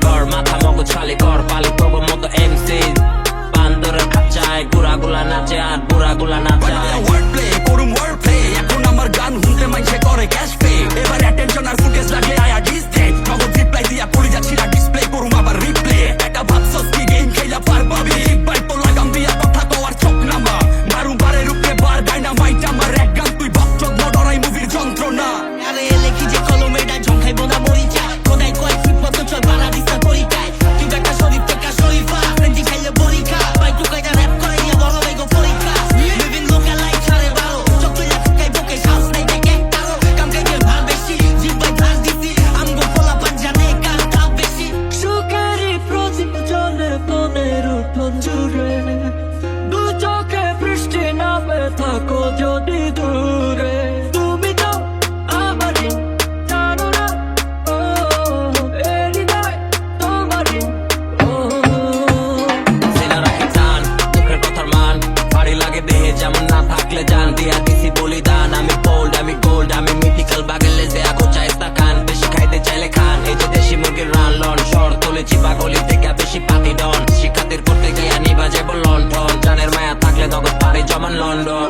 ঘর মাথা মগজ খালি কর পালি তবু মতো এমসি বান্দরের খাঁচায় গুড়াগুলা নাচে আর বুড়াগুলা নাচে ওয়ার্ড প্লে করুম ওয়ার্ড প্লে এখন আমার গান শুনতে মাইছে করে ক্যাশ পে এবার অ্যাটেনশন আর ফুটেজ লাগলে আয়া ডিস্টেন্স নগদ রিপ্লাই দিয়া পড়ে যাচ্ছি না ডিসপ্লে করুম আবার রিপ্লে একটা ভাবছস কি গেম খেলা পারবাবি বাইক তো লাগাম দিয়া কথা কওয়ার চোখ নামা মারুম বারের উপরে বার ডাইনামাইট আমার এক গান তুই ভক্ত নডরাই মুভির যন্ত্রণা আরে লেখি যে কলমেটা ঝংখাইবো না মরিচা কোদাই কয় ঠিক মতো চল বানা দিস্তা পরীক্ষায় তুই একটা শরীফ থেকে শরীফা ফ্রেন্ডি খাইলে পরীক্ষা বাই টু কয়টা র‍্যাপ করাইয়া বড় লাইগো পরীক্ষা লিভিং লোকাল লাইফ সারে বারো চোখ তুই ফুকাই বুকে শ্বাস নাই দেখে কারো কাম কাজের ভার বেশি জিম বাই ভার দিছি আমগো পোলা পান জানে কার তাও বেশি সুখেরই প্রদীপ জ্বলে মনের উঠোন জুড়ে দু চোখে বৃষ্টি নামে থাকো যদি দূরে তুমি তো আমারই জানো না ও এরি নয় তোমারই ও সেনা রাখি টান দুঃখের কথার মান ভারী লাগে দেহে যেমন না থাকলে জান দিয়া দিছি বলিদান আমি বোল্ড আমি গোল্ড আমি মিথিক্যাল বাগেলে যে আগো চাইস্তা খান বেশি খাইতে চাইলে খান এই যে দেশি মুরগির রান লন শহর তুলেছি পাগলি থেকে বেশি পাতি ডন শিক্ষাতের করতে গিয়ে নিবা যাবো লন্ঠন জানের মায়া থাকলে নগদ পারি জমান লন্ডন